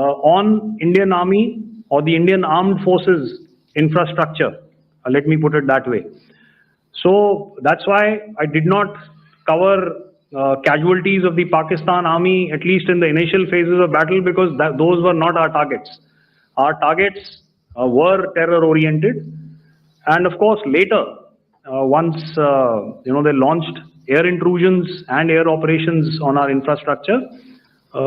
on Indian Army or the Indian Armed Forces infrastructure. Let me put it that way. So that's why I did not cover casualties of the Pakistan Army, at least in the initial phases of battle, because those were not our targets. Our targets were terror-oriented, and of course later, once they launched air intrusions and air operations on our infrastructure,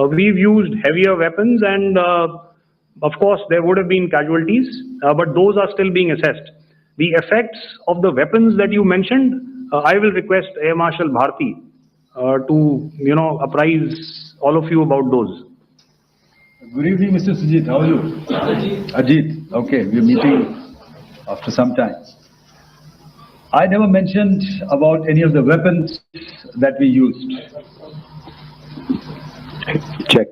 we've used heavier weapons, and of course there would have been casualties, but those are still being assessed. The effects of the weapons that you mentioned, I will request Air Marshal Bharti to apprise all of you about those. Good evening, Mr. Sujit. How are you? Ajit. Okay, we're meeting after some time. I never mentioned about any of the weapons that we used. Check.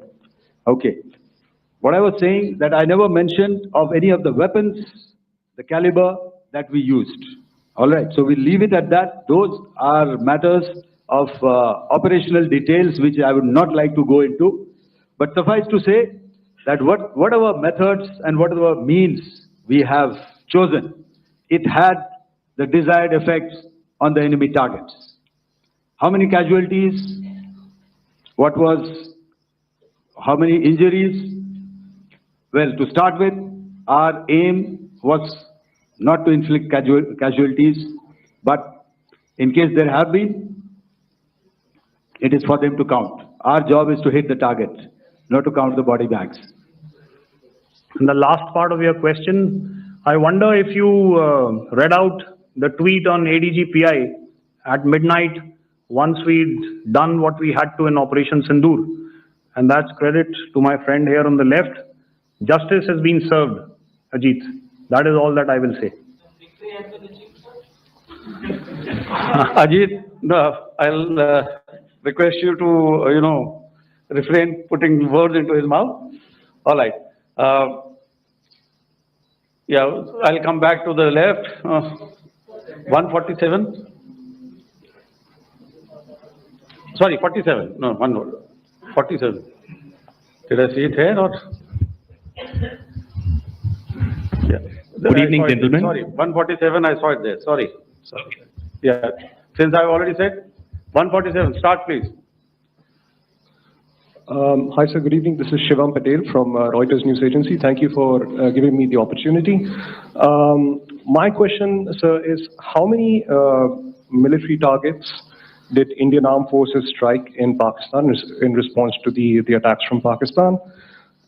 Okay. What I was saying, that I never mentioned of any of the weapons, the caliber that we used. All right. So we'll leave it at that. Those are matters of operational details which I would not like to go into. But suffice to say that whatever methods and whatever means we have chosen, it had the desired effects on the enemy targets. How many casualties? How many injuries? Well, to start with, our aim was not to inflict casualties, but in case there have been, it is for them to count. Our job is to hit the target, not to count the body bags. And the last part of your question, I wonder if you read out the tweet on ADGPI at midnight once we'd done what we had to in Operation Sindoor. And that's credit to my friend here on the left. Justice has been served, Ajit. That is all that I will say. Ajit, I'll request you to, refrain putting words into his mouth. All right. Yeah, I'll come back to the left. 147. Sorry, 47. No, one more. 47. Did I see it here or? Yeah. Good evening, gentlemen. Sorry, 147. I saw it there. Sorry. Yeah. Since I've already said 147. Start, please. Hi, sir. Good evening. This is Shivam Patel from Reuters News Agency. Thank you for giving me the opportunity. My question, sir, is how many military targets did Indian Armed Forces strike in Pakistan in response to the attacks from Pakistan?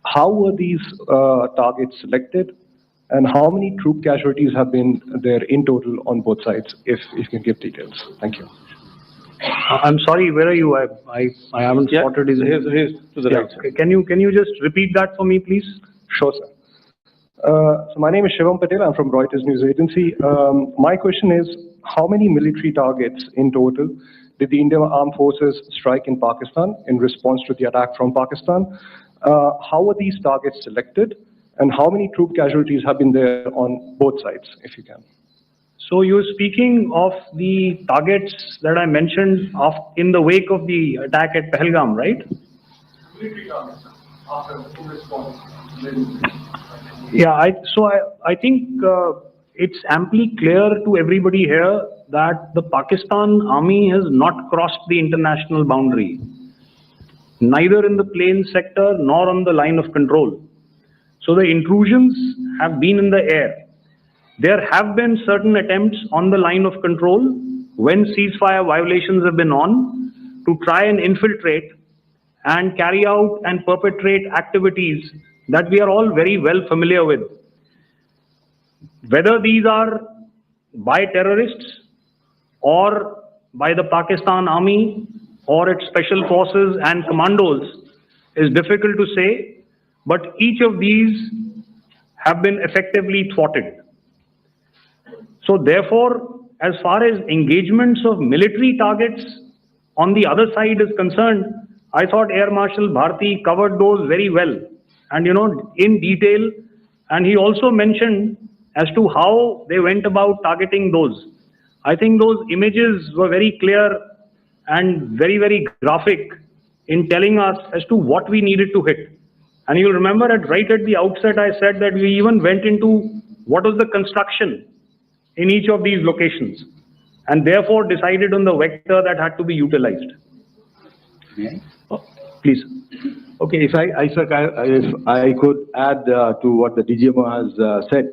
How were these targets selected? And how many troop casualties have been there in total on both sides, if you can give details? Thank you. I'm sorry, where are you? I haven't spotted his. Here's to the right. Okay. Can you just repeat that for me, please? Sure, sir. So my name is Shivam Patel. I'm from Reuters News Agency. My question is, how many military targets in total did the Indian Armed Forces strike in Pakistan in response to the attack from Pakistan? How were these targets selected? And how many troop casualties have been there on both sides, if you can? So you're speaking of the targets that I mentioned in the wake of the attack at Pahalgam, right? Military targets, after response. Yeah, I think it's amply clear to everybody here that the Pakistan Army has not crossed the international boundary, neither in the plain sector nor on the line of control. So the intrusions have been in the air. There have been certain attempts on the line of control when ceasefire violations have been on to try and infiltrate and carry out and perpetrate activities that we are all very well familiar with. Whether these are by terrorists or by the Pakistan Army or its special forces and commandos is difficult to say, but each of these have been effectively thwarted. So therefore, as far as engagements of military targets on the other side is concerned, I thought Air Marshal Bharti covered those very well and in detail, and he also mentioned as to how they went about targeting those. I think those images were very clear and very, very graphic in telling us as to what we needed to hit. And you'll remember right at the outset, I said that we even went into what was the construction in each of these locations, and therefore decided on the vector that had to be utilized. Please. Okay, if I could add to what the DGMO has said,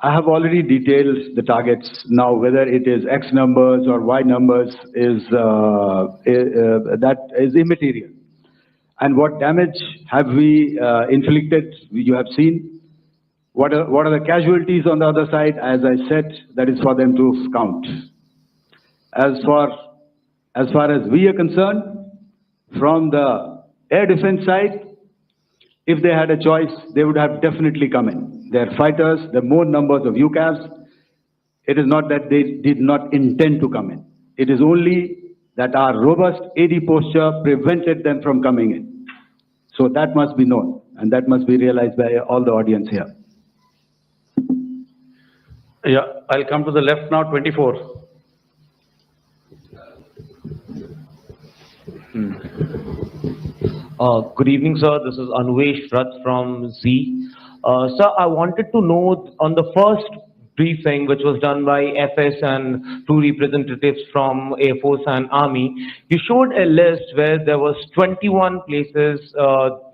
I have already detailed the targets. Now, whether it is X numbers or Y numbers that is immaterial. And what damage have we inflicted? You have seen. What are the casualties on the other side? As I said, that is for them to count. As far as we are concerned, from the air defense side, if they had a choice, they would have definitely come in. They're fighters, there are more numbers of UCAVs. It is not that they did not intend to come in. It is only that our robust AD posture prevented them from coming in. So that must be known, and that must be realized by all the audience here. Yeah, I'll come to the left now, 24. Good evening, sir. This is Anuvesh Rath from Z. Sir, I wanted to know on the first briefing, which was done by FS and two representatives from Air Force and Army, you showed a list where there was 21 places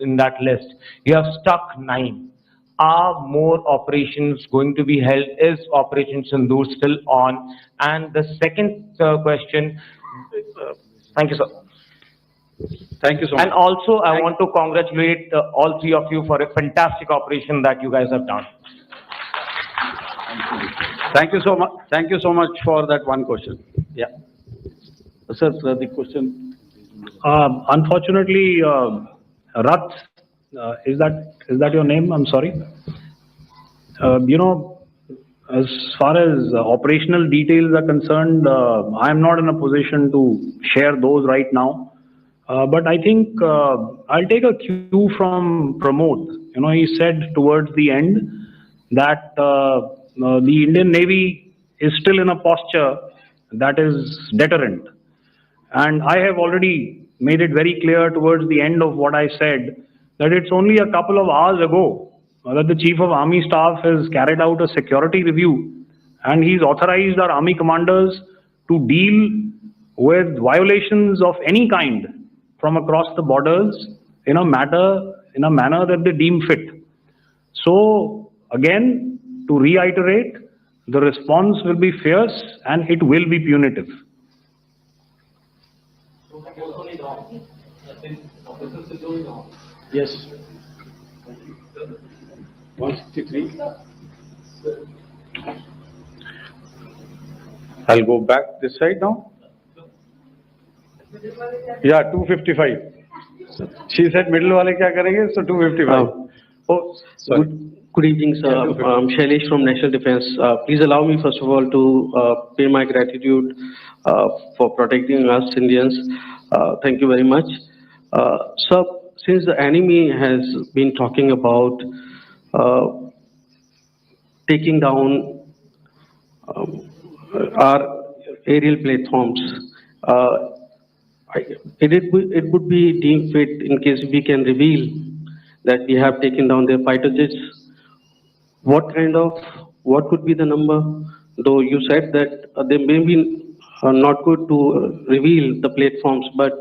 in that list. You have stuck 9. Are more operations going to be held? Is Operation Sindoor still on? And the second question, thank you, sir. Thank you so much. And also, I want to congratulate all three of you for a fantastic operation that you guys have done. Thank you so much. Thank you so much for that one question. Yeah. Sir, the question. Unfortunately, Rath, is that your name? I'm sorry. As far as operational details are concerned, I'm not in a position to share those right now. But I think I'll take a cue from Pramod. He said towards the end that the Indian Navy is still in a posture that is deterrent. And I have already made it very clear towards the end of what I said that it's only a couple of hours ago that the Chief of Army Staff has carried out a security review, and he's authorized our Army commanders to deal with violations of any kind from across the borders in a manner that they deem fit. So again, to reiterate, the response will be fierce and it will be punitive. Yes. 163. I'll go back this side now. Yeah, 255. She said middle wale kya karenge, so 255. Oh, sorry. Good evening, sir. I'm Shailesh from National Defense. Please allow me, first of all, to pay my gratitude for protecting us Indians. Thank you very much. Sir, since the enemy has been talking about taking down our aerial platforms, it would be deemed fit in case we can reveal that we have taken down their fighter jets. What could be the number? Though you said that they may be not good to reveal the platforms, but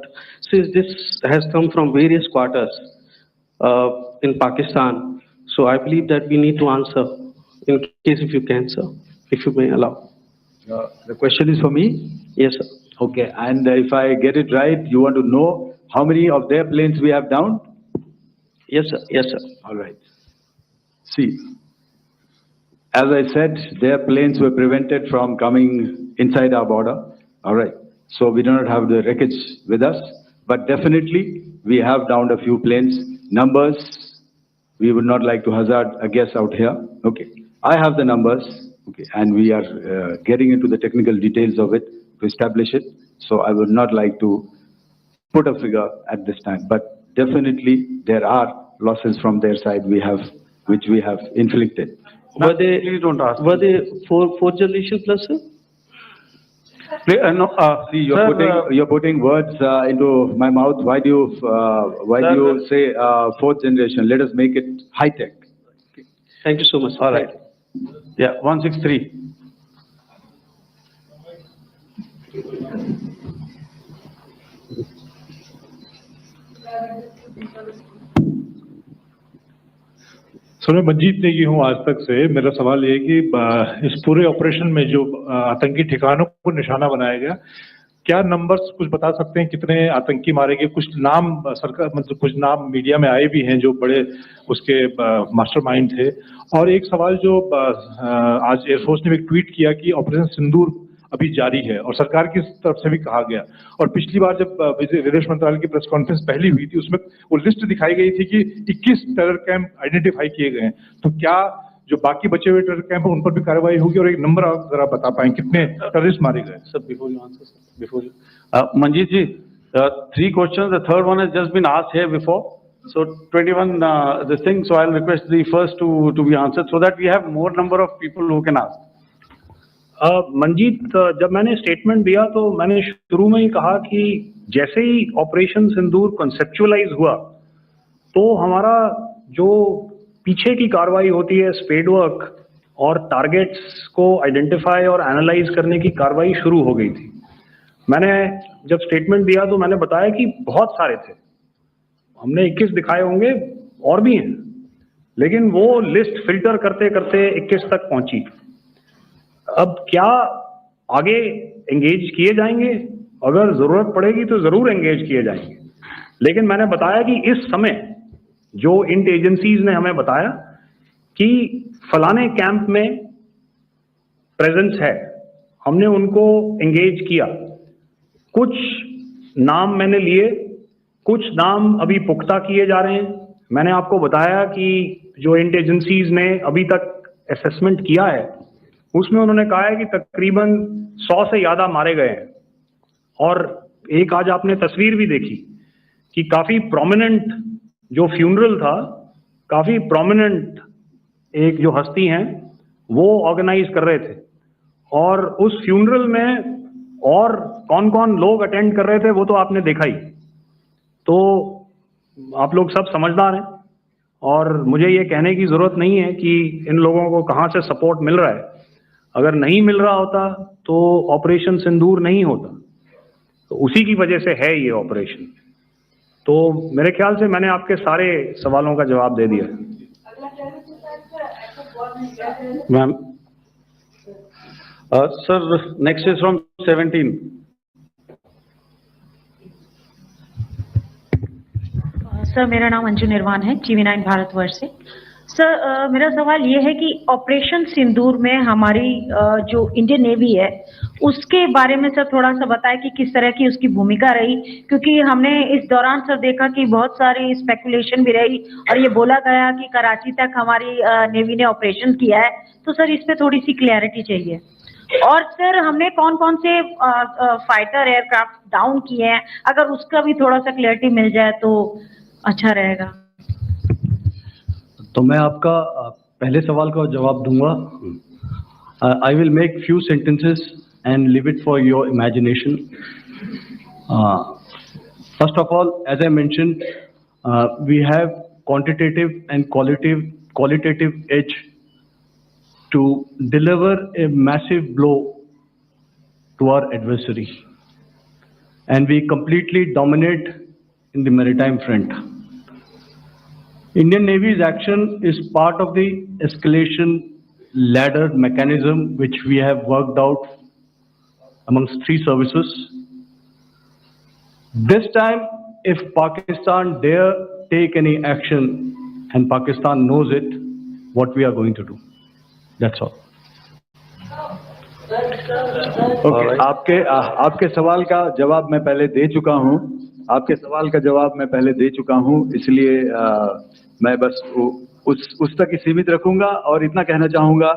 since this has come from various quarters in Pakistan, so I believe that we need to answer in case if you can, sir, if you may allow. The question is for me? Yes, sir. Okay, and if I get it right, you want to know how many of their planes we have downed? Yes, sir. Yes, sir. All right. See, as I said, their planes were prevented from coming inside our border. All right. So we do not have the wreckage with us, but definitely we have downed a few planes. Numbers, we would not like to hazard a guess out here. Okay. I have the numbers. Okay. And we are getting into the technical details of it to establish it. So I would not like to put a figure at this time, but definitely there are losses from their side which we have inflicted. Were they 4th generation plus, sir? No, See, you're putting words into my mouth. Why do you say fourth generation? Let us make it high tech. Thank you so much. all right. Yeah, 163. Sir मैं मंजीत नेगी हूँ आज तक से। मेरा सवाल ये है कि इस पूरे ऑपरेशन में जो आतंकी ठिकानों को निशाना बनाया गया, क्या नंबर्स कुछ बता सकते हैं कितने आतंकी मारे गए? कुछ नाम सरकार मतलब कुछ नाम मीडिया में आए भी हैं जो बड़े उसके मास्टरमाइंड थे। और एक सवाल जो आज एयरफोर्स ने एक ट्वीट किया कि ऑपरेशन सिंदूर अभी जारी है और सरकार की तरफ से भी कहा गया। और पिछली बार जब विदेश मंत्रालय की प्रेस कॉन्फ्रेंस पहली हुई थी उसमें वो लिस्ट दिखाई गई थी कि 21 टेरर कैंप आइडेंटिफाई किए गए हैं। तो क्या जो बाकी बचे हुए टेरर कैंप है उन पर भी कार्रवाई होगी? और एक नंबर अगर आप बता पाएं कितने टेररिस्ट मारे गए? Sir, before you answer, sir, before you. Manjeet ji, 3 questions. The third one has just been asked here before. So 21, this thing. So I'll request the first to be answered so that we have more number of people who can ask. Manjeet, जब मैंने statement दिया तो मैंने शुरू में ही कहा कि जैसे ही ऑपरेशन सिंदूर कॉन्सेप्चुअलाइज हुआ तो हमारा जो पीछे की कार्रवाई होती है स्पेड वर्क और टारगेट्स को आइडेंटिफाई और एनालाइज करने की कार्रवाई शुरू हो गई थी। मैंने जब स्टेटमेंट दिया तो मैंने बताया कि बहुत सारे थे, हमने 21 दिखाए होंगे और भी हैं, लेकिन वो लिस्ट फिल्टर करते करते 21 तक पहुंची। अब क्या आगे एंगेज किए जाएंगे? अगर जरूरत पड़ेगी तो जरूर एंगेज किए जाएंगे, लेकिन मैंने बताया कि इस समय जो इंट एजेंसीज ने हमें बताया कि फलाने कैंप में प्रेजेंस है, हमने उनको एंगेज किया। कुछ नाम मैंने लिए, कुछ नाम अभी पुख्ता किए जा रहे हैं। मैंने आपको बताया कि जो इंट एजेंसीज ने अभी तक असेसमेंट किया है उसमें उन्होंने कहा है कि तकरीबन 100 से ज्यादा मारे गए हैं। और एक आज आपने तस्वीर भी देखी कि काफी प्रोमिनेंट जो फ्यूनरल था, काफी प्रोमिनेंट एक जो हस्ती हैं वो ऑर्गेनाइज कर रहे थे, और उस फ्यूनरल में और कौन कौन लोग अटेंड कर रहे थे वो तो आपने देखा ही। तो आप लोग सब समझदार हैं और मुझे ये कहने की जरूरत नहीं है कि इन लोगों को कहाँ से सपोर्ट मिल रहा है। अगर नहीं मिल रहा होता तो ऑपरेशन सिंदूर नहीं होता, तो उसी की वजह से है ये ऑपरेशन। तो मेरे ख्याल से मैंने आपके सारे सवालों का जवाब दे दिया। Ma'am. Sir, next is from 17. Sir मेरा नाम अंजू निर्वाण है, TV9 भारतवर्ष से। सर मेरा सवाल ये है कि ऑपरेशन सिंदूर में हमारी जो इंडियन नेवी है उसके बारे में सर थोड़ा सा बताएं कि किस तरह की उसकी भूमिका रही, क्योंकि हमने इस दौरान सर देखा कि बहुत सारी स्पेकुलेशन भी रही और ये बोला गया कि कराची तक हमारी नेवी ने ऑपरेशन किया है। तो सर इस पे थोड़ी सी क्लैरिटी चाहिए। और सर हमने कौन कौन से फाइटर एयरक्राफ्ट डाउन किए हैं, अगर उसका भी थोड़ा सा क्लैरिटी मिल जाए तो अच्छा रहेगा। तो मैं आपका पहले सवाल का जवाब दूंगा। I will make few sentences and leave it for your imagination. First of all, as I mentioned, we have quantitative and qualitative edge to deliver a massive blow to our adversary, and we completely dominate in the maritime front. Indian Navy's action is part of the escalation ladder mechanism which we have worked out amongst 3 services. This time, if Pakistan dare take any action, and Pakistan knows it, what we are going to do. That's all. Okay, आपके सवाल का जवाब मैं पहले दे चुका हूँ। आपके सवाल का जवाब मैं पहले दे चुका हूँ, इसलिए मैं बस उस तक ही सीमित रखूंगा और इतना कहना चाहूंगा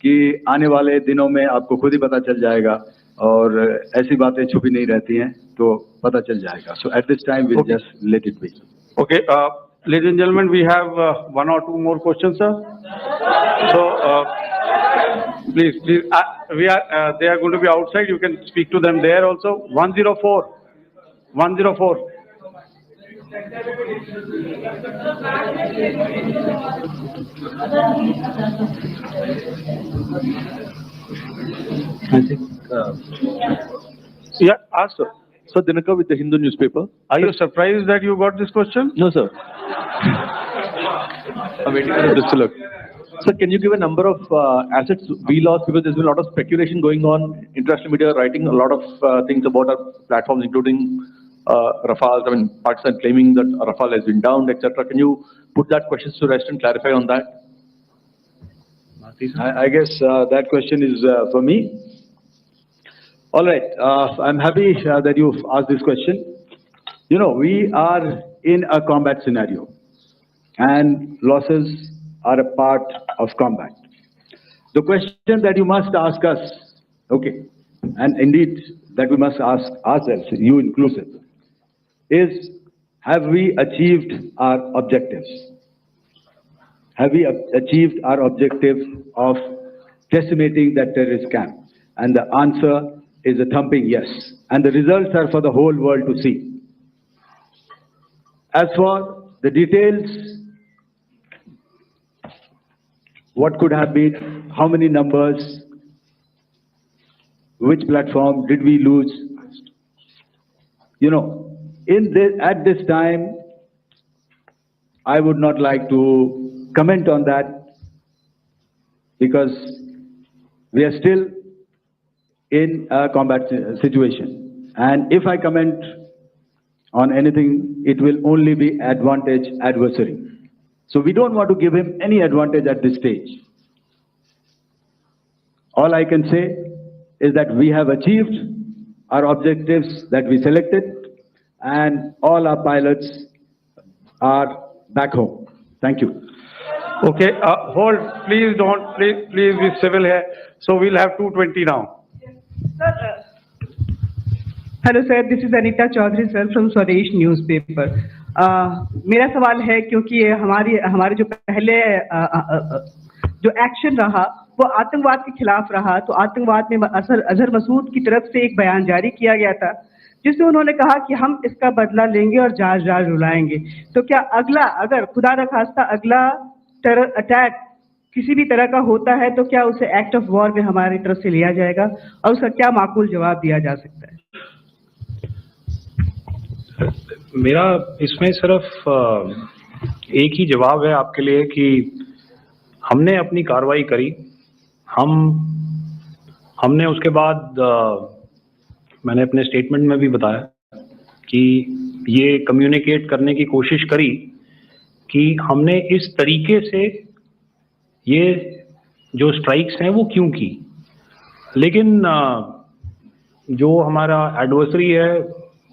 कि आने वाले दिनों में आपको खुद ही पता चल जाएगा और ऐसी बातें छुपी नहीं रहती हैं, तो पता चल जाएगा। So at this time we'll just let it be. Okay, ladies and gentlemen, we have 1 or 2 more questions, sir. So please. they are going to be outside. You can speak to them there also. 104. 104. I think, Yeah, ask sir. Sir, Dinakar with the Hindu newspaper. Are you surprised that you got this question? No, sir. I'm waiting for the dialogue. Sir, can you give a number of assets we lost, because there's been a lot of speculation going on, international media writing a lot of things about our platforms, including Rafale. I mean, Pakistan claiming that Rafale has been downed, etc. Can you put that question to rest and clarify on that? I guess that question is for me. All right, I'm happy that you've asked this question. You know, we are in a combat scenario, and losses are a part of combat. The question that you must ask us, okay, and indeed that we must ask ourselves, you inclusive, is have we achieved our objectives? Have we achieved our objective of decimating that terrorist camp? And the answer is a thumping yes. And the results are for the whole world to see. As for the details, what could have been, how many numbers, which platform did we lose? You know, at this time, I would not like to comment on that because we are still in a combat situation. And if I comment on anything, it will only be advantage adversary. So we don't want to give him any advantage at this stage. All I can say is that we have achieved our objectives that we selected, and all our pilots are back home. Thank you. Okay, hold. Please don't. Please be civil here. So we'll have 220 now. Hello sir, this is Anita Chaudhary sir from Swadesh newspaper. मेरा सवाल है, क्योंकि हमारे जो पहले जो action रहा वो आतंकवाद के खिलाफ रहा, तो आतंकवाद में अजहर मसूद की तरफ से एक बयान जारी किया गया था जिसमें उन्होंने कहा कि हम इसका बदला लेंगे और जहाज रुलाएंगे। तो क्या अगला, अगर खुदा न खास्ता अगला टेरर अटैक किसी भी तरह का होता है, तो क्या उसे एक्ट ऑफ वॉर में हमारी तरफ से लिया जाएगा और उसका क्या माकूल जवाब दिया जा सकता है? मेरा इसमें सिर्फ एक ही जवाब है आपके लिए कि हमने अपनी कार्रवाई करी। हमने उसके बाद मैंने अपने स्टेटमेंट में भी बताया कि ये कम्युनिकेट करने की कोशिश करी कि हमने इस तरीके से ये जो स्ट्राइक्स हैं वो क्यों की। लेकिन जो हमारा एडवर्सरी है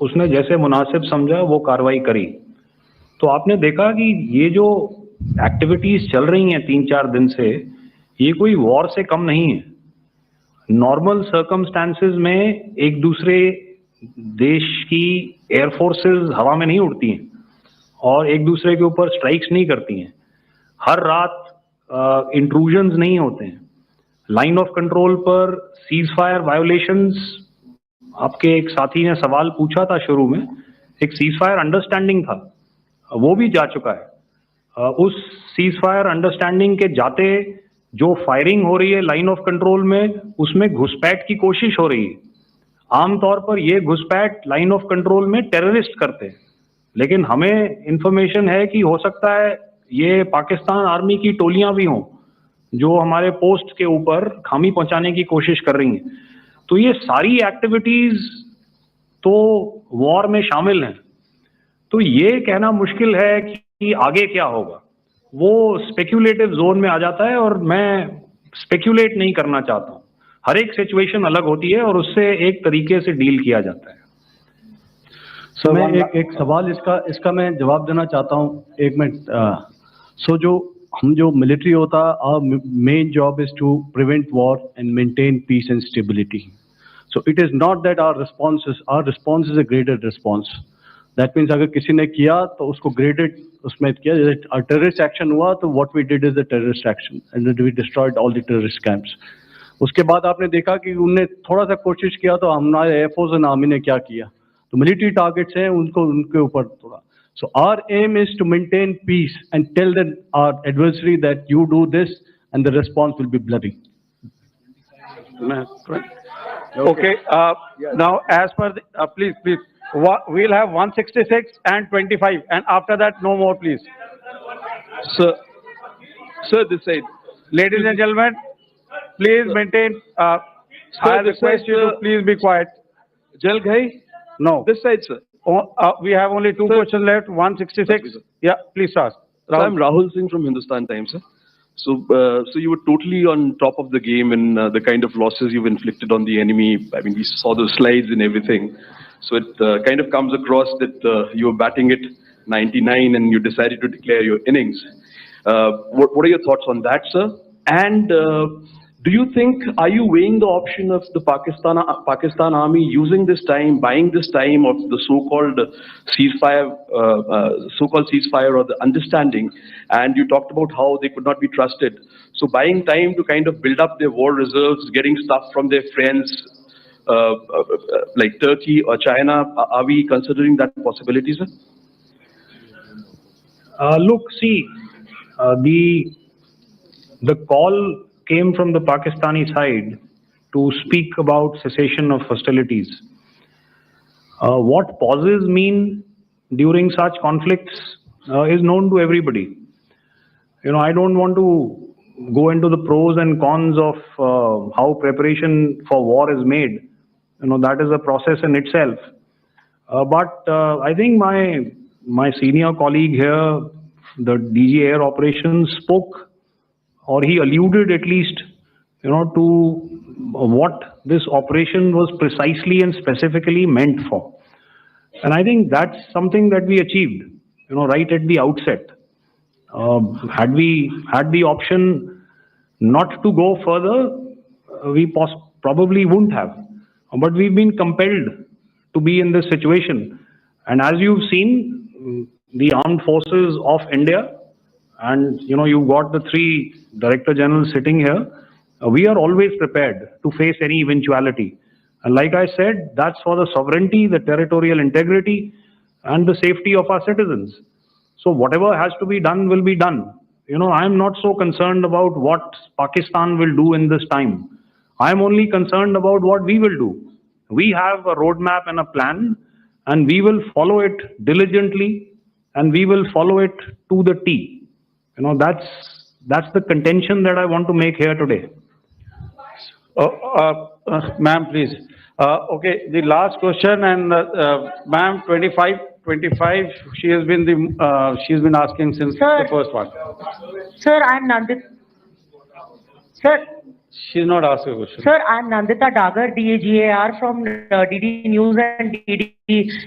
उसने जैसे मुनासिब समझा वो कार्रवाई करी। तो आपने देखा कि ये जो एक्टिविटीज चल रही हैं 3-4 दिन से, ये कोई वॉर से कम नहीं है। नॉर्मल सर्कमस्टांसेस में एक दूसरे देश की एयरफोर्सेस हवा में नहीं उड़ती हैं और एक दूसरे के ऊपर स्ट्राइक्स नहीं करती हैं। हर रात इंट्रूजन्स नहीं होते हैं। लाइन ऑफ कंट्रोल पर सीजफायर वायोलेशंस, आपके एक साथी ने सवाल पूछा था शुरू में, एक सीजफायर अंडरस्टैंडिंग था, वो भी जा चुका है। उस सीजफायर अंडरस्टैंडिंग के जाते जो फायरिंग हो रही है लाइन ऑफ कंट्रोल में, उसमें घुसपैठ की कोशिश हो रही है। आमतौर पर ये घुसपैठ लाइन ऑफ कंट्रोल में टेररिस्ट करते हैं, लेकिन हमें इंफॉर्मेशन है कि हो सकता है ये पाकिस्तान आर्मी की टोलियां भी हों जो हमारे पोस्ट के ऊपर खामी पहुंचाने की कोशिश कर रही हैं। तो ये सारी एक्टिविटीज तो वॉर में शामिल हैं। तो ये कहना मुश्किल है कि आगे क्या होगा, वो स्पेक्यूलेटिव जोन में आ जाता है और मैं स्पेक्यूलेट नहीं करना चाहता हूँ। हर एक सिचुएशन अलग होती है और उससे एक तरीके से डील किया जाता है। सर मैं एक सवाल इसका मैं जवाब देना चाहता हूँ, 1 मिनट। सो जो मिलिट्री होता है, our main job is to prevent war and maintain peace and stability. So it is not that our response is a graded response. That means अगर किसी ने किया तो उसको graded उसमें किया, जैसे terrorist action हुआ तो what we did is the terrorist action and we destroyed all the terrorist camps. उसके बाद आपने देखा कि उनने थोड़ा सा कोशिश किया तो हमारे एयरफोर्स एंड आर्मी ने क्या किया, तो मिलिट्री टारगेट्स हैं उनको उनके ऊपर थोड़ा. So our aim is to maintain peace and tell our adversary that you do this and the response will be bloody. Okay, now as per the, please, we'll have 166 and 25, and after that, no more, please. Sir, this side. Ladies and gentlemen, please maintain, I request you to please be quiet. Jal Ghai? No. This side, sir. We have only two questions left, 166. Yeah, please ask. So I'm Rahul Singh from Hindustan Times, sir. So, so you were totally on top of the game in the kind of losses you've inflicted on the enemy. I mean, we saw the slides and everything. So it kind of comes across that you were batting it 99 and you decided to declare your innings. What are your thoughts on that, sir? And do you think, are you weighing the option of the Pakistan army using this time, buying this time of the so-called ceasefire, or the understanding? And you talked about how they could not be trusted. So buying time to kind of build up their war reserves, getting stuff from their friends like Turkey or China, are we considering that possibility, sir? Look, see, the call came from the Pakistani side to speak about cessation of hostilities. What pauses mean during such conflicts is known to everybody. You know, I don't want to go into the pros and cons of how preparation for war is made. You know, that is a process in itself. But I think my senior colleague here, the DG Air Operations, spoke, or he alluded at least, you know, to what this operation was precisely and specifically meant for. And I think that's something that we achieved, you know, right at the outset. Had we had the option not to go further, we probably wouldn't have. But we've been compelled to be in this situation. And as you've seen, the armed forces of India, and you know, you've got the three Director Generals sitting here, we are always prepared to face any eventuality. And like I said, that's for the sovereignty, the territorial integrity, and the safety of our citizens. So whatever has to be done will be done. You know, I'm not so concerned about what Pakistan will do in this time. I'm only concerned about what we will do. We have a roadmap and a plan, and we will follow it diligently, and we will follow it to the T. You know, that's the contention that I want to make here today. Ma'am, please. Okay, the last question, and ma'am, 25, she has been asking since the first one. Sir, I'm Nandita. Sir. She's not asking a question. Sir, I'm Nandita Dagar, DGAR from DD News and DD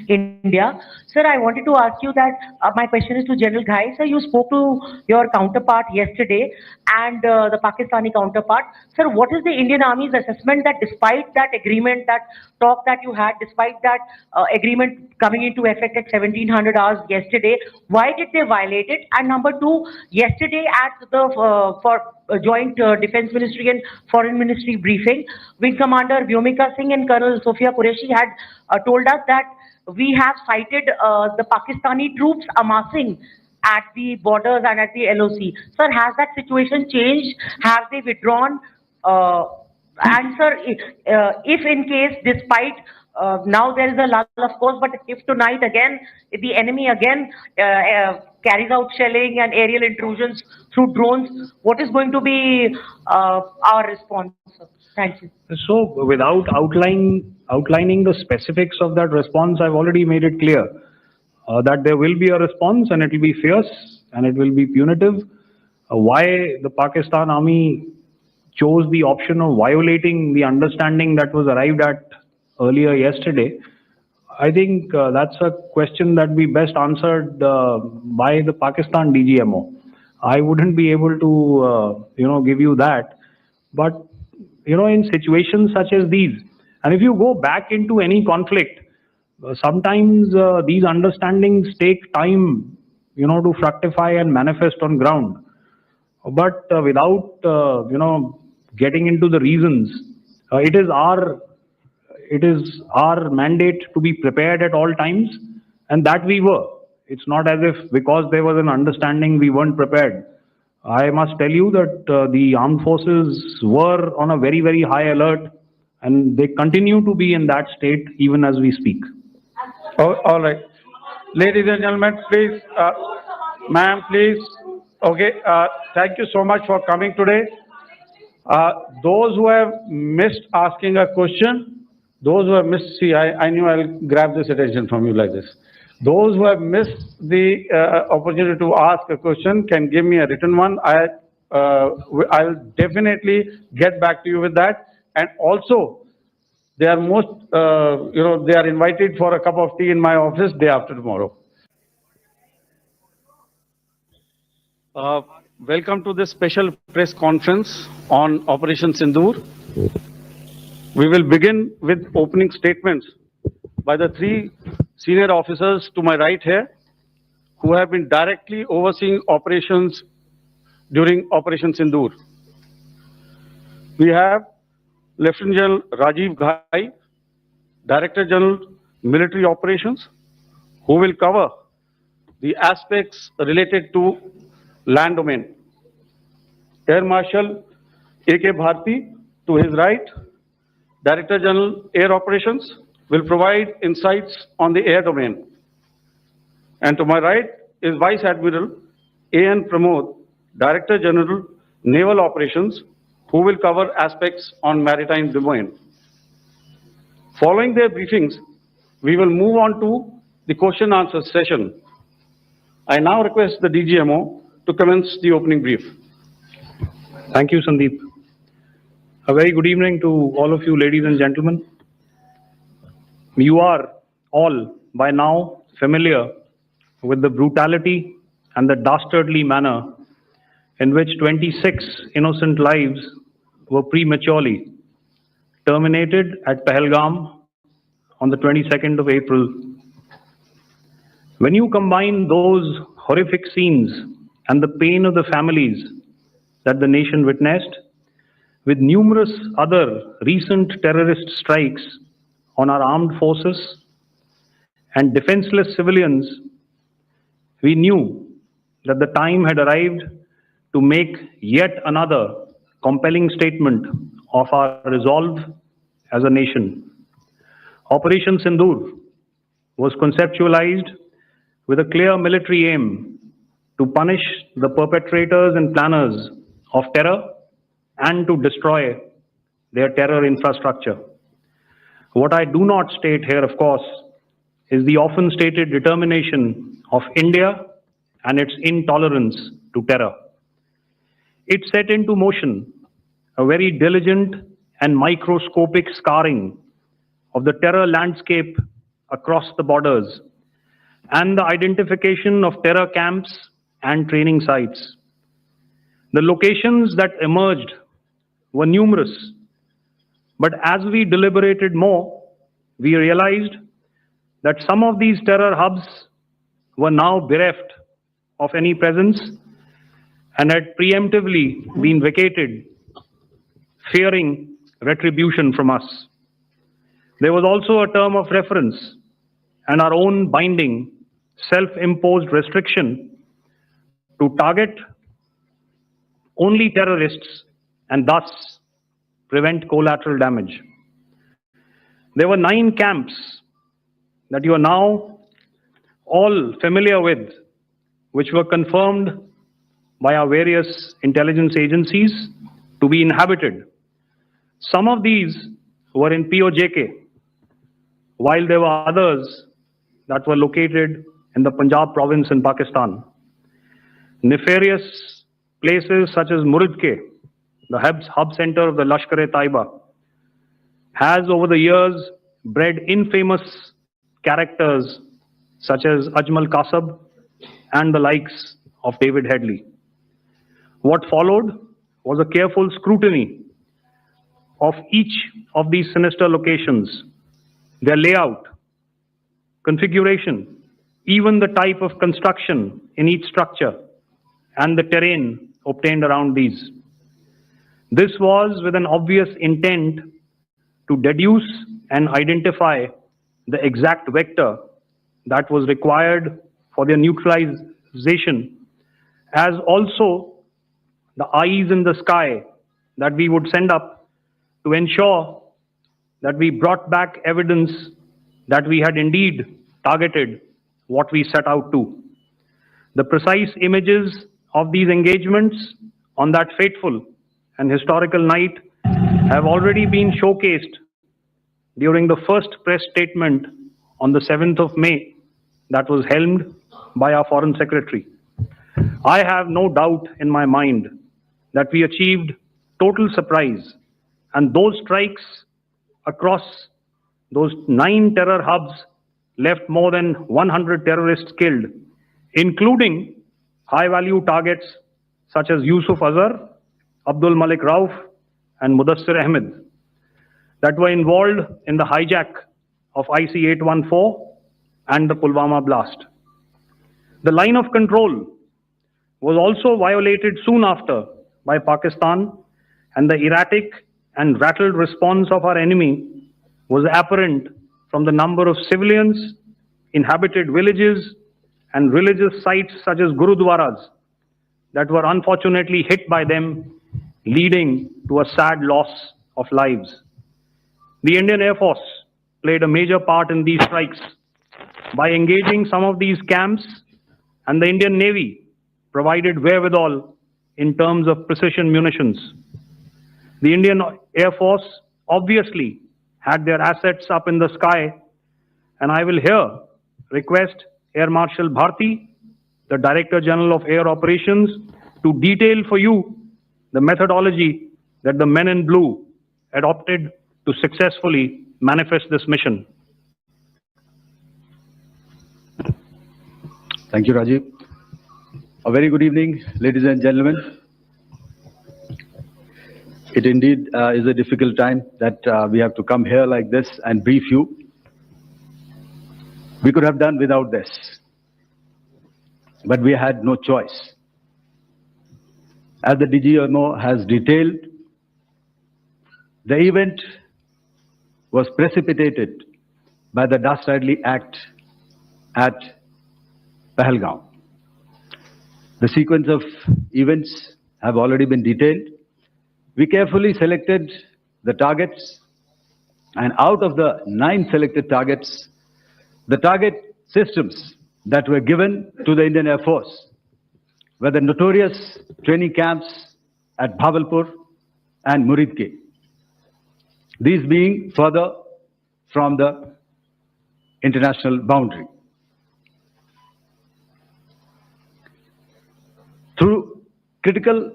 India. Sir, I wanted to ask you that my question is to General Ghai. Sir, you spoke to your counterpart yesterday and the Pakistani counterpart. Sir, what is the Indian Army's assessment that despite that agreement, that talk that you had, despite that agreement coming into effect at 1700 hours yesterday, why did they violate it? And number two, yesterday at the Joint Defense Ministry and Foreign Ministry briefing, Wing Commander Vyomika Singh and Colonel Sofia Qureshi had told us that we have sighted the Pakistani troops amassing at the borders and at the LOC. Sir, has that situation changed? Have they withdrawn? And sir, if in case, despite now there is a lull, of course, but if tonight again, if the enemy again carries out shelling and aerial intrusions through drones, what is going to be our response, sir? Thank you. So without outlining the specifics of that response, I've already made it clear that there will be a response and it will be fierce and it will be punitive. Why the Pakistan Army chose the option of violating the understanding that was arrived at earlier yesterday, I think that's a question that we best answered by the Pakistan DGMO. I wouldn't be able to, you know, give you that. But, you know, in situations such as these, and if you go back into any conflict, sometimes these understandings take time, you know, to fructify and manifest on ground. But without, you know, getting into the reasons, it is our mandate to be prepared at all times, and that we were. It's not as if because there was an understanding we weren't prepared. I must tell you that the armed forces were on a very, very high alert, and they continue to be in that state even as we speak. Oh, all right. Ladies and gentlemen, please, ma'am, please. Okay, thank you so much for coming today. Those who have missed asking a question, those who have missed, see, I knew I'll grab this attention from you like this. Those who have missed the opportunity to ask a question can give me a written one. I'll definitely get back to you with that. And also, they are they are invited for a cup of tea in my office day after tomorrow. Welcome to this special press conference on Operation Sindoor. We will begin with opening statements by the three senior officers to my right here, who have been directly overseeing operations during Operation Sindoor. We have Lieutenant General Rajiv Ghai, Director General Military Operations, who will cover the aspects related to land domain. Air Marshal A.K. Bharti, to his right, Director General Air Operations, will provide insights on the air domain. And to my right is Vice Admiral A.N. Pramod, Director General Naval Operations, who will cover aspects on maritime domain. Following their briefings, we will move on to the question-answer session. I now request the DGMO to commence the opening brief. Thank you, Sandeep. A very good evening to all of you, ladies and gentlemen. You are all by now familiar with the brutality and the dastardly manner in which 26 innocent lives were prematurely terminated at Pahalgam on the 22nd of April. When you combine those horrific scenes and the pain of the families that the nation witnessed with numerous other recent terrorist strikes on our armed forces and defenseless civilians, we knew that the time had arrived to make yet another compelling statement of our resolve as a nation. Operation Sindoor was conceptualized with a clear military aim to punish the perpetrators and planners of terror and to destroy their terror infrastructure. What I do not state here, of course, is the often stated determination of India and its intolerance to terror. It set into motion a very diligent and microscopic scarring of the terror landscape across the borders and the identification of terror camps and training sites. The locations that emerged were numerous, but as we deliberated more, we realized that some of these terror hubs were now bereft of any presence and had preemptively been vacated, fearing retribution from us. There was also a term of reference and our own binding, self-imposed restriction to target only terrorists and thus prevent collateral damage. There were 9 camps that you are now all familiar with, which were confirmed by our various intelligence agencies to be inhabited. Some of these were in POJK, while there were others that were located in the Punjab province in Pakistan. Nefarious places such as Muridke, the hub center of the Lashkar-e-Taiba, has over the years bred infamous characters such as Ajmal Kasab and the likes of David Headley. What followed was a careful scrutiny of each of these sinister locations, their layout, configuration, even the type of construction in each structure, and the terrain obtained around these. This was with an obvious intent to deduce and identify the exact vector that was required for their neutralization, as also the eyes in the sky that we would send up to ensure that we brought back evidence that we had indeed targeted what we set out to. The precise images of these engagements on that fateful and historical night have already been showcased during the first press statement on the 7th of May that was helmed by our Foreign Secretary. I have no doubt in my mind that we achieved total surprise, and those strikes across those 9 terror hubs left more than 100 terrorists killed, including high-value targets such as Yusuf Azhar, Abdul Malik Rauf, and Mudassir Ahmed that were involved in the hijack of IC-814 and the Pulwama blast. The line of control was also violated soon after by Pakistan, and the erratic and rattled response of our enemy was apparent from the number of civilians, inhabited villages, and religious sites such as Gurudwaras that were unfortunately hit by them, leading to a sad loss of lives. The Indian Air Force played a major part in these strikes by engaging some of these camps, and the Indian Navy provided wherewithal in terms of precision munitions. The Indian Air Force obviously had their assets up in the sky, and I will here request Air Marshal Bharti, the Director General of Air Operations, to detail for you the methodology that the men in blue adopted to successfully manifest this mission. Thank you, Rajiv. A very good evening, ladies and gentlemen. It indeed is a difficult time that we have to come here like this and brief you. We could have done without this, but we had no choice. As the DGMO has detailed, the event was precipitated by the dastardly act at Pahalgam. The sequence of events have already been detailed. We carefully selected the targets, and out of the 9 selected targets, the target systems that were given to the Indian Air Force were the notorious training camps at Bhavalpur and Muridke, these being further from the international boundary. Through critical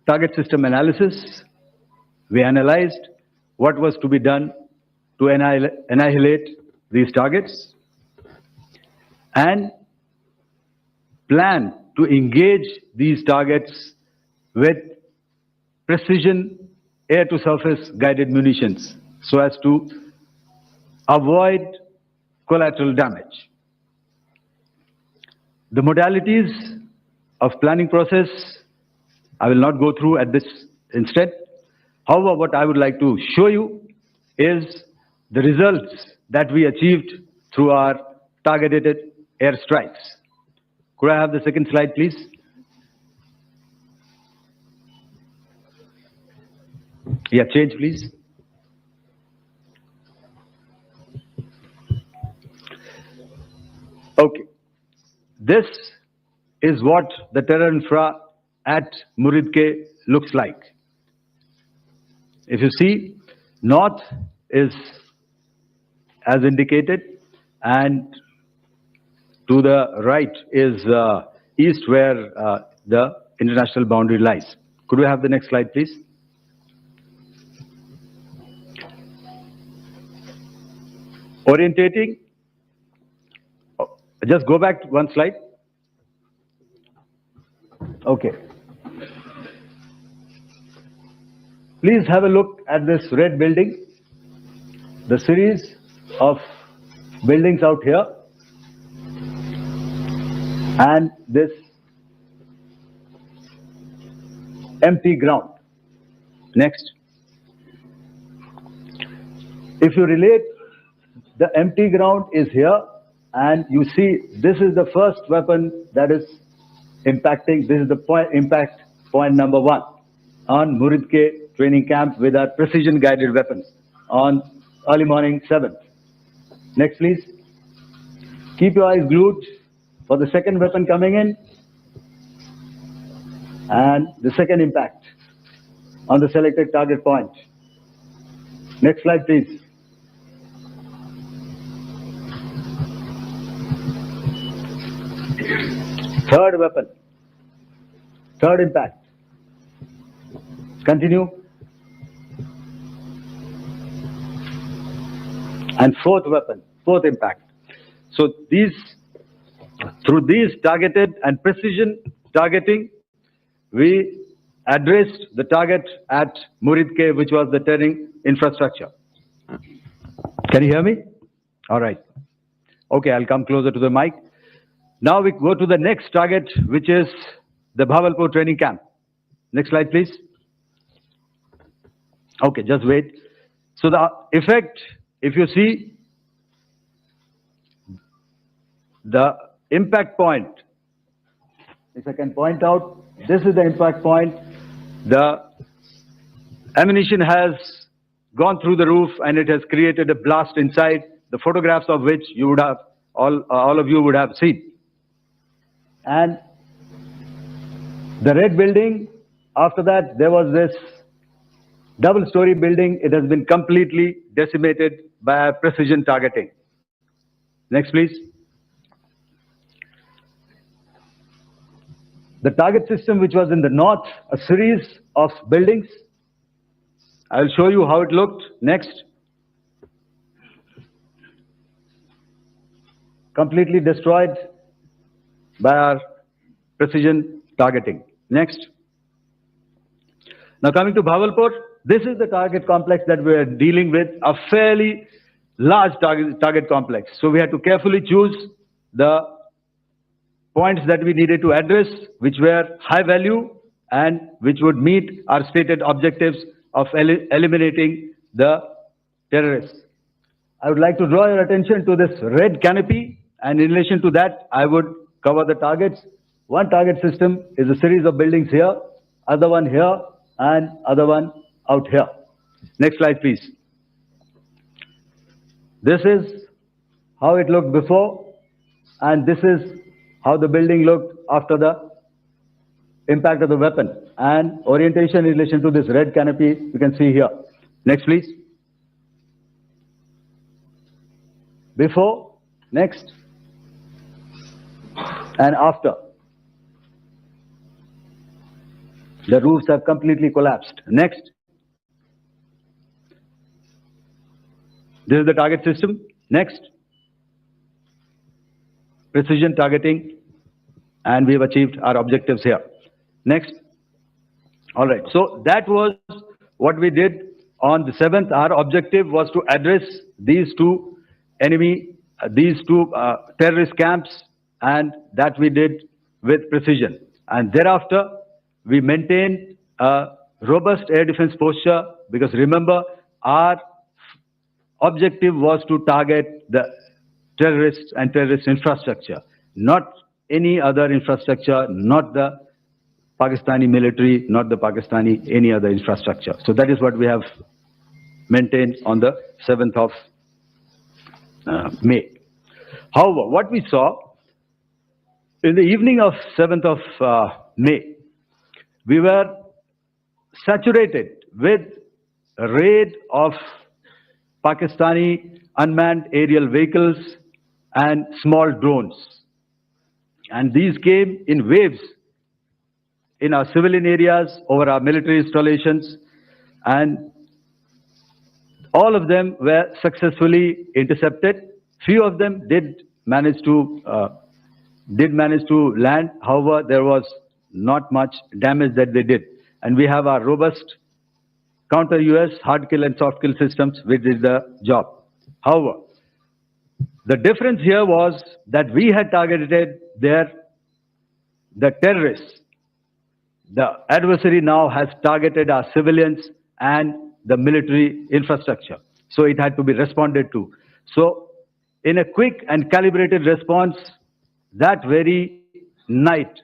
target system analysis, we analyzed what was to be done to annihilate these targets and plan to engage these targets with precision air-to-surface guided munitions so as to avoid collateral damage. The modalities of planning process I will not go through at this instant. However, what I would like to show you is the results that we achieved through our targeted airstrikes. Could I have the second slide, please? Yeah, change, please. Okay. This is what the terror infra at Muridke looks like. If you see, north is as indicated, and to the right is east, where the international boundary lies. Could we have the next slide, please? Orientating. Just go back one slide. Okay. Please have a look at this red building, the series of buildings out here, and this empty ground. Next. If you relate, the empty ground is here, and you see this is the first weapon that is impacting. This is the impact point number 1 on Muridke training camp with our precision guided weapons on early morning 7th. Next, please. Keep your eyes glued for the second weapon coming in and the second impact on the selected target point. Next slide, please. Third weapon, third impact. Continue. And fourth weapon, fourth impact. So through these targeted and precision targeting, we addressed the target at Muridke, which was the training infrastructure. Can you hear me? All right. Okay, I'll come closer to the mic. Now we go to the next target, which is the Bhavalpur training camp. Next slide, please. Okay, just wait. So the effect, if you see, the impact point, if I can point out, this is the impact point. The ammunition has gone through the roof and it has created a blast inside, the photographs of which you would have, all of you would have seen. And the red building, after that, there was this double-story building. It has been completely decimated by precision targeting. Next, please. The target system, which was in the north, a series of buildings. I'll show you how it looked. Next. Completely destroyed by our precision targeting. Next. Now coming to Bhavalpur, this is the target complex that we are dealing with, a fairly large target complex. So we had to carefully choose the points that we needed to address, which were high value and which would meet our stated objectives of eliminating the terrorists. I would like to draw your attention to this red canopy, and in relation to that, I would cover the targets. One target system is a series of buildings here, other one here, and other one out here. Next slide, please. This is how it looked before, and this is how the building looked after the impact of the weapon. And orientation in relation to this red canopy, you can see here. Next, please. Before, next, and after. The roofs have completely collapsed. Next. This is the target system. Next. Precision targeting, and we have achieved our objectives here. Next. All right. So that was what we did on the 7th. Our objective was to address these two terrorist camps, and that we did with precision. And thereafter, we maintained a robust air defense posture, because remember, our objective was to target the terrorists and terrorist infrastructure, not any other infrastructure, not the Pakistani military, not the Pakistani any other infrastructure. So that is what we have maintained on the 7th of May. However, what we saw in the evening of 7th of May, we were saturated with a raid of Pakistani unmanned aerial vehicles and small drones. And these came in waves in our civilian areas, over our military installations, and all of them were successfully intercepted. Few of them did manage to land. However, there was not much damage that they did. And we have our robust counter-US hard kill and soft kill systems, which did the job. However, the difference here was that we had targeted the terrorists. The adversary now has targeted our civilians and the military infrastructure. So it had to be responded to. So in a quick and calibrated response, that very night,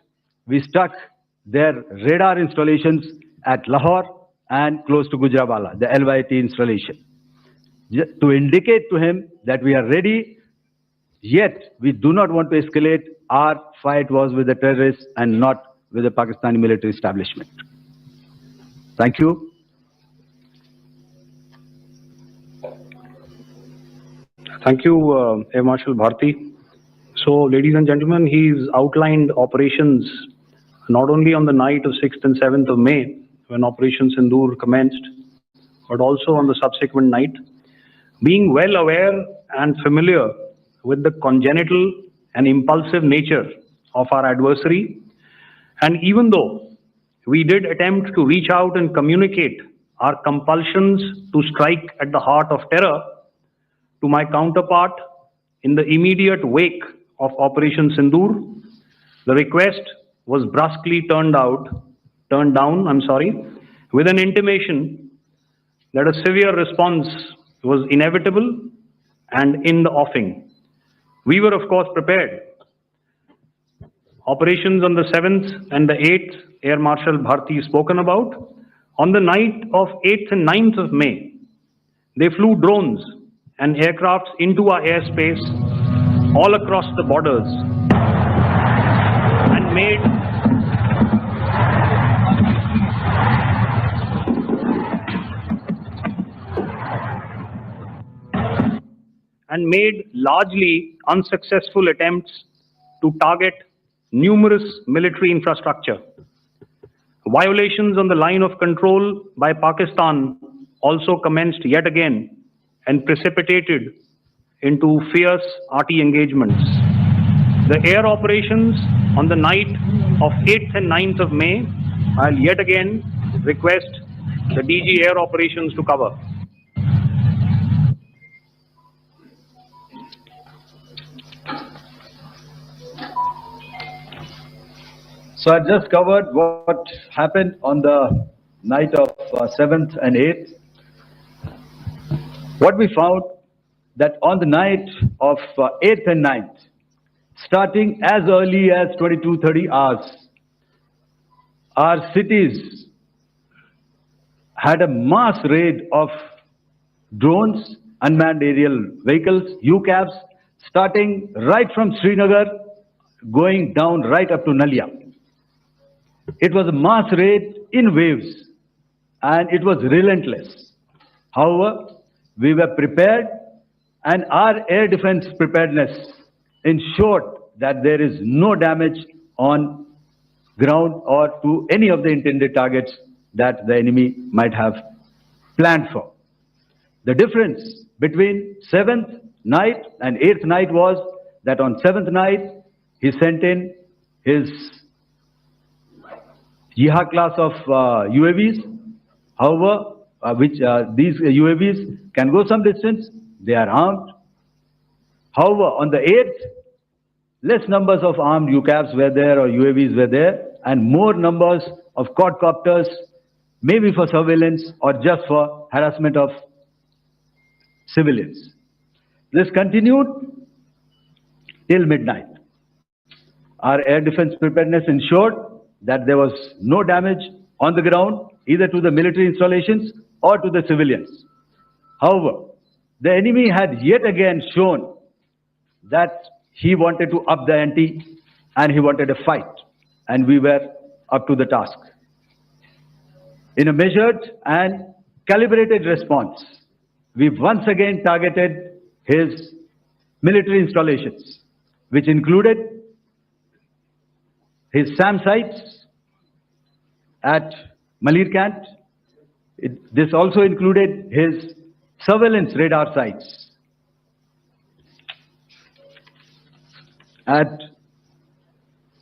we struck their radar installations at Lahore and close to Gujranwala, the LYT installation, to indicate to him that we are ready, yet we do not want to escalate. Our fight was with the terrorists and not with the Pakistani military establishment. Thank you. Thank you, Air Marshal Bharti. So, ladies and gentlemen, he's outlined operations not only on the night of 6th and 7th of May, when Operation Sindoor commenced, but also on the subsequent night. Being well aware and familiar with the congenital and impulsive nature of our adversary, and even though we did attempt to reach out and communicate our compulsions to strike at the heart of terror to my counterpart in the immediate wake of Operation Sindoor, the request was brusquely turned down, with an intimation that a severe response was inevitable and in the offing. We were, of course, prepared. Operations on the 7th and the 8th, Air Marshal Bharti spoken about. On the night of 8th and 9th of May, they flew drones and aircrafts into our airspace all across the borders and made largely unsuccessful attempts to target numerous military infrastructure. Violations on the line of control by Pakistan also commenced yet again and precipitated into fierce RT engagements. The air operations on the night of 8th and 9th of May, I'll yet again request the DG Air Operations to cover. So I just covered what happened on the night of 7th and 8th. What we found that on the night of 8th and 9th, starting as early as 22:30 hours, our cities had a mass raid of drones, unmanned aerial vehicles, UCAVs, starting right from Srinagar, going down right up to Nalia. It was a mass raid in waves, and it was relentless. However, we were prepared, and our air defense preparedness ensured that there is no damage on ground or to any of the intended targets that the enemy might have planned for. The difference between 7th night and 8th night was that on 7th night, he sent in his Yeha class of UAVs. However, these UAVs can go some distance, they are armed. However, on the 8th, less numbers of armed UCAVs were there or UAVs were there, and more numbers of quadcopters, maybe for surveillance or just for harassment of civilians. This continued till midnight. Our air defense preparedness ensured that there was no damage on the ground, either to the military installations or to the civilians. However, the enemy had yet again shown that he wanted to up the ante and he wanted a fight, and we were up to the task. In a measured and calibrated response, we once again targeted his military installations, which included his SAM sites at Malirkant. This also included his surveillance radar sites at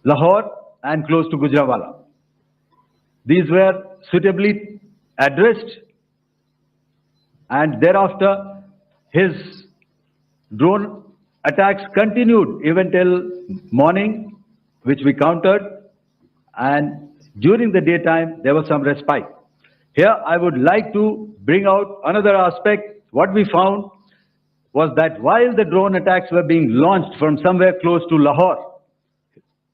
Lahore and close to Gujranwala. These were suitably addressed, and thereafter his drone attacks continued even till morning, which we countered, and during the daytime there was some respite. Here, I would like to bring out another aspect. What we found was that while the drone attacks were being launched from somewhere close to Lahore,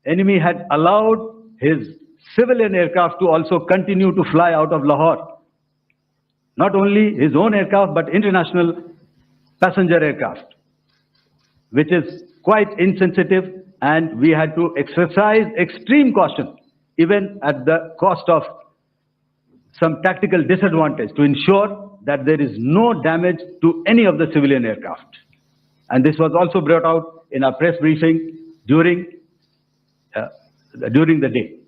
enemy had allowed his civilian aircraft to also continue to fly out of Lahore. Not only his own aircraft, but international passenger aircraft, which is quite insensitive, and we had to exercise extreme caution, even at the cost of some tactical disadvantage, to ensure that there is no damage to any of the civilian aircraft. And this was also brought out in our press briefing during the day.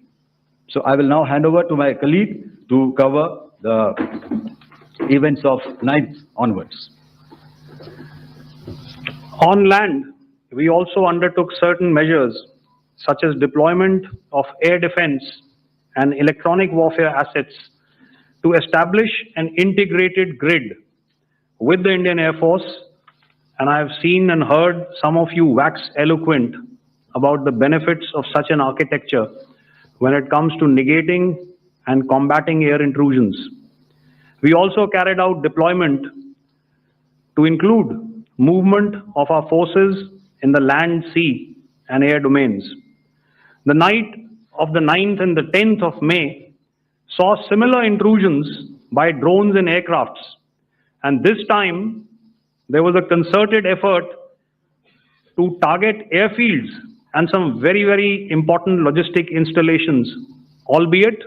So I will now hand over to my colleague to cover the events of 9th onwards. On land, we also undertook certain measures such as deployment of air defense and electronic warfare assets to establish an integrated grid with the Indian Air Force, and I have seen and heard some of you wax eloquent about the benefits of such an architecture when it comes to negating and combating air intrusions. We also carried out deployment to include movement of our forces in the land, sea, and air domains. The night of the 9th and the 10th of May saw similar intrusions by drones and aircrafts, and this time there was a concerted effort to target airfields and some very, very important logistic installations, albeit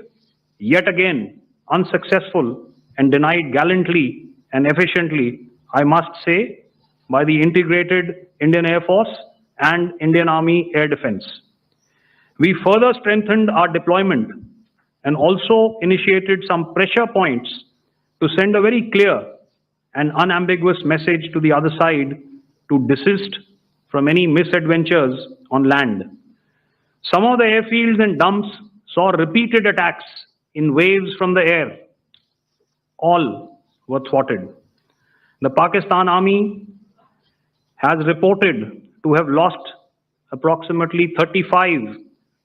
yet again unsuccessful and denied gallantly and efficiently, I must say, by the integrated Indian Air Force and Indian Army Air Defense. We further strengthened our deployment and also initiated some pressure points to send a very clear and unambiguous message to the other side to desist from any misadventures on land. Some of the airfields and dumps saw repeated attacks in waves from the air. All were thwarted. The Pakistan Army has reported to have lost approximately 35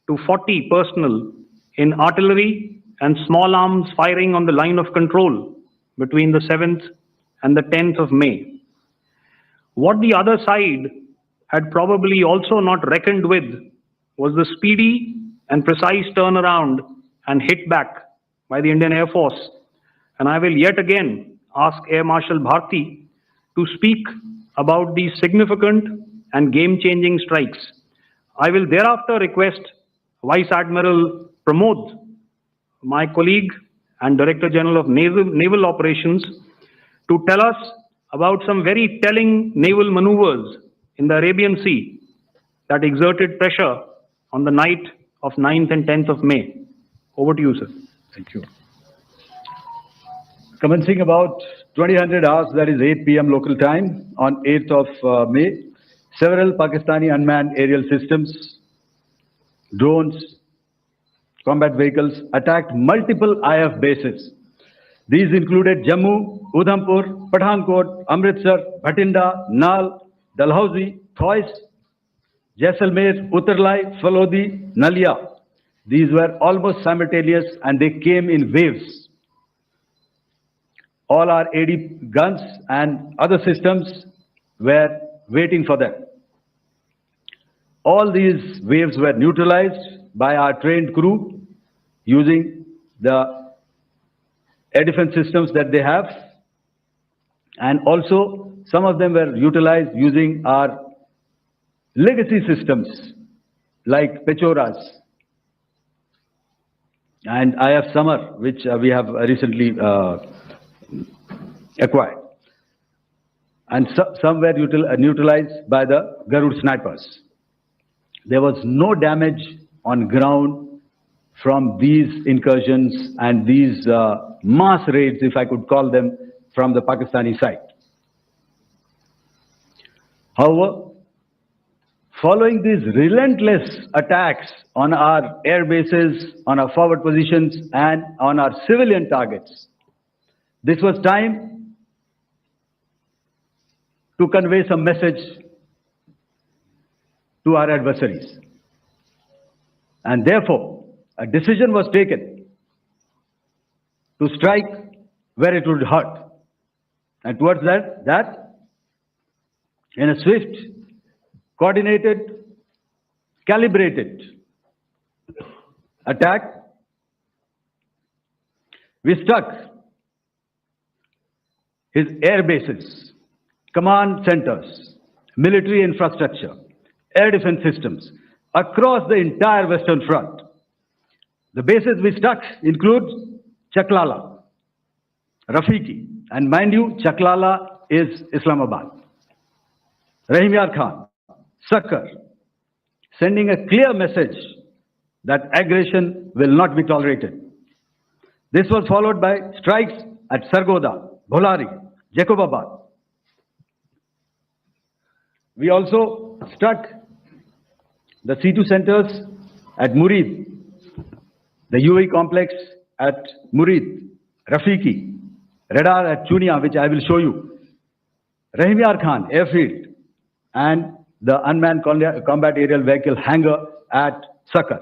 to 40 personnel in artillery and small arms firing on the line of control between the 7th and the 10th of May. What the other side had probably also not reckoned with was the speedy and precise turnaround and hit back by the Indian Air Force. And I will yet again ask Air Marshal Bharti to speak about these significant and game-changing strikes. I will thereafter request Vice Admiral Pramod, my colleague and Director General of Naval Operations, to tell us about some very telling naval maneuvers in the Arabian Sea that exerted pressure on the night of 9th and 10th of May. Over to you, sir. Thank you. Commencing about 2000 hours, that is 8 p.m. local time, on 8th of May, several Pakistani unmanned aerial systems, drones, combat vehicles attacked multiple IF bases. These included Jammu, Udhampur, Pathankot, Amritsar, Bhatinda, Nal, Dalhousie, Thois, Jaisalmer, Uttarlai, Falodi, Nalia. These were almost simultaneous and they came in waves. All our AD guns and other systems were waiting for them. All these waves were neutralized by our trained crew using the air defense systems that they have, and also some of them were utilized using our legacy systems like Pechoras and IF Summer, which we have recently acquired. And some were neutralized by the Garud snipers. There was no damage on ground from these incursions and these mass raids, if I could call them, from the Pakistani side. However, following these relentless attacks on our air bases, on our forward positions, and on our civilian targets, this was time to convey some message to our adversaries. And therefore, a decision was taken to strike where it would hurt. And towards that, in a swift, coordinated, calibrated attack, we struck his air bases, command centers, military infrastructure, air defense systems across the entire Western Front. The bases we struck include Chaklala, Rafiki, and mind you, Chaklala is Islamabad. Rahim Yar Khan, Sakkar, sending a clear message that aggression will not be tolerated. This was followed by strikes at Sargoda, Bholari, Jacobabad. We also struck the C2 centers at Murid, the UAE complex at Murid, Rafiki, radar at Chunia, which I will show you, Rahim Yar Khan airfield, and the unmanned combat aerial vehicle hangar at Sakkar.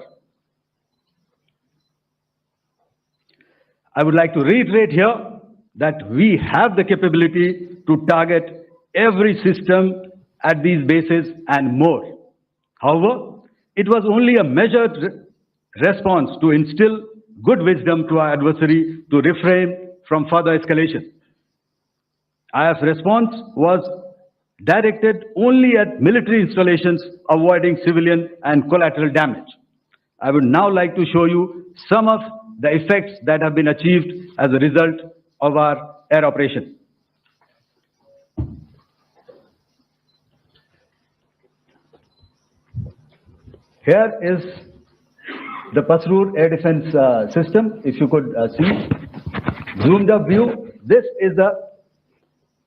I would like to reiterate here that we have the capability to target every system at these bases and more. However, it was only a measured response to instill good wisdom to our adversary to refrain from further escalation. IF's response was directed only at military installations, avoiding civilian and collateral damage. I would now like to show you some of the effects that have been achieved as a result of our air operation. Here is the Pasrur air defense system. If you could see, zoomed up view, this is the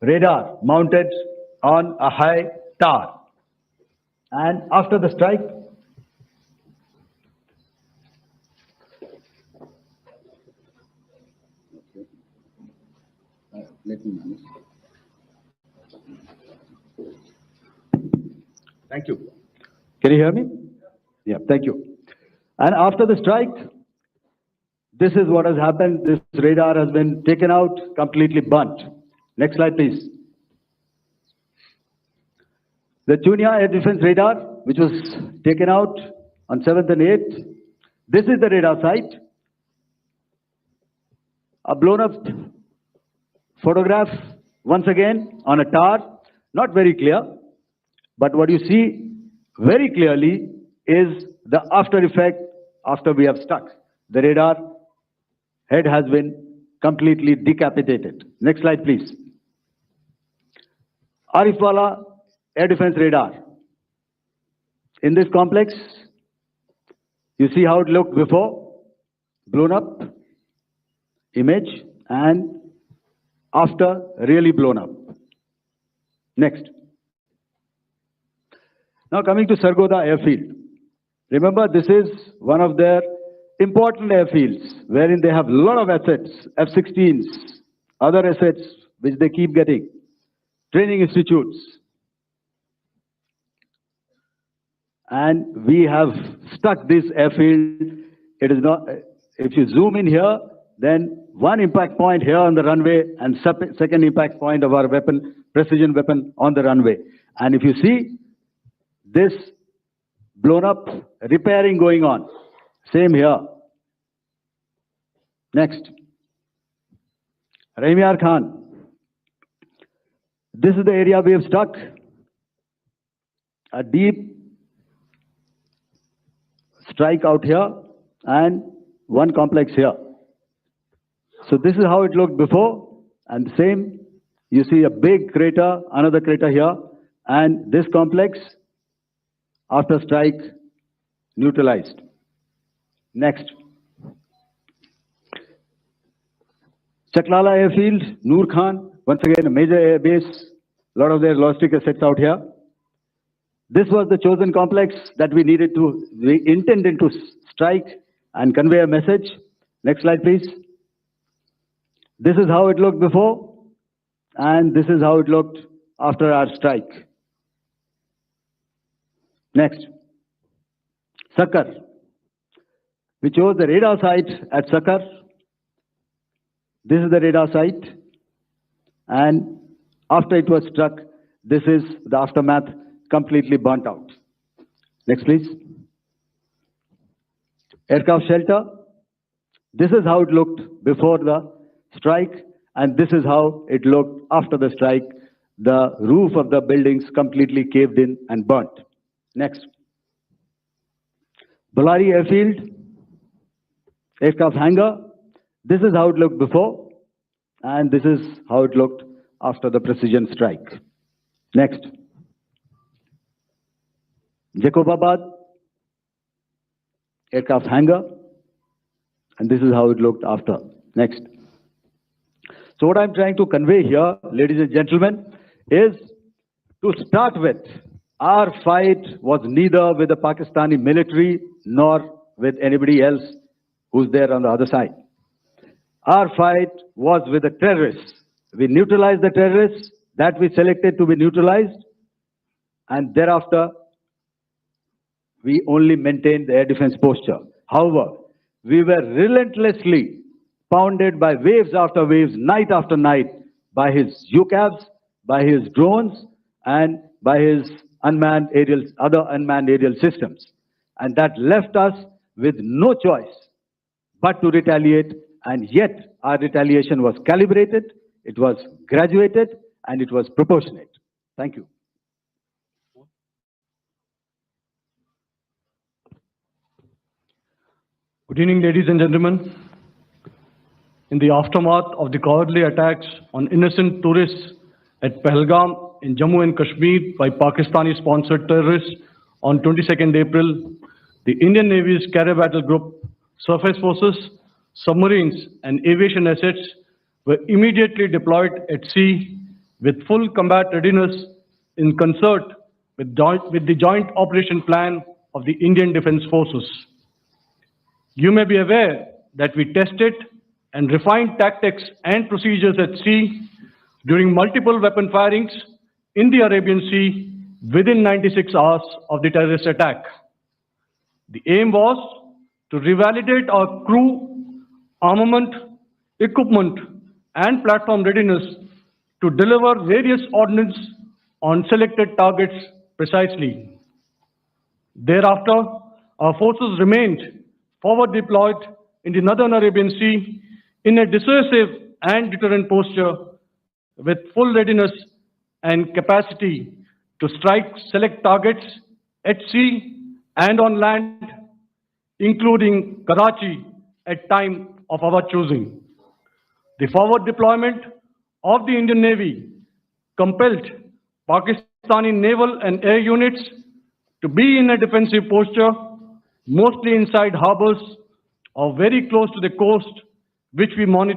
radar mounted on a high tower. And after the strike, let me manage. Thank you. Can you hear me? Yeah, thank you. And after the strike, this is what has happened. This radar has been taken out, completely burnt. Next slide, please. The Chunia air defense radar, which was taken out on 7th and 8th, this is the radar site. A blown up photograph, once again, on a tower, not very clear, but what you see very clearly is the after effect after we have struck. The radar head has been completely decapitated. Next slide, please. Arifwala air defense radar. In this complex, you see how it looked before, blown up image, and after really blown up. Next. Now coming to Sargoda airfield. Remember, this is one of their important airfields wherein they have a lot of assets, F-16s, other assets which they keep getting, training institutes. And we have stuck this airfield. It is not, if you zoom in here, then one impact point here on the runway and second impact point of our weapon, precision weapon on the runway. And if you see this blown up repairing going on, same here. Next. Rahim Yar Khan. This is the area we have struck. A deep strike out here and one complex here. So this is how it looked before, and the same, you see a big crater, another crater here, and this complex after strike neutralized. Next. Chaklala airfield, Noor Khan, once again a major air base, a lot of their logistic assets out here. This was the chosen complex that we intended to strike and convey a message. Next slide, please. This is how it looked before, and this is how it looked after our strike. Next. Sakkar. We chose the radar site at Sakkar. This is the radar site. And after it was struck, this is the aftermath, completely burnt out. Next, please. Aircraft shelter. This is how it looked before the strike, and this is how it looked after the strike. The roof of the buildings completely caved in and burnt. Next. Bolari Airfield, aircraft hangar. This is how it looked before, and this is how it looked after the precision strike. Next. Jacobabad, aircraft hangar, and this is how it looked after. Next. So what I'm trying to convey here, ladies and gentlemen, is to start with, our fight was neither with the Pakistani military nor with anybody else who's there on the other side. Our fight was with the terrorists. We neutralized the terrorists that we selected to be neutralized, and thereafter we only maintained the air defense posture. However, we were relentlessly pounded by waves after waves, night after night, by his UCAVs, by his drones, and by his other unmanned aerial systems. And that left us with no choice but to retaliate, and yet our retaliation was calibrated, it was graduated, and it was proportionate. Thank you. Good evening, ladies and gentlemen. In the aftermath of the cowardly attacks on innocent tourists at Pahalgam in Jammu and Kashmir by Pakistani-sponsored terrorists on 22nd April, the Indian Navy's Carrier Battle Group, surface forces, submarines, and aviation assets were immediately deployed at sea with full combat readiness in concert with the joint operation plan of the Indian Defence Forces. You may be aware that we tested and refined tactics and procedures at sea during multiple weapon firings in the Arabian Sea within 96 hours of the terrorist attack. The aim was to revalidate our crew, armament, equipment, and platform readiness to deliver various ordnance on selected targets precisely. Thereafter, our forces remained forward deployed in the Northern Arabian Sea in a dissuasive and deterrent posture with full readiness and capacity to strike select targets at sea and on land, including Karachi at time of our choosing. The forward deployment of the Indian Navy compelled Pakistani naval and air units to be in a defensive posture, mostly inside harbors or very close to the coast, which we monitor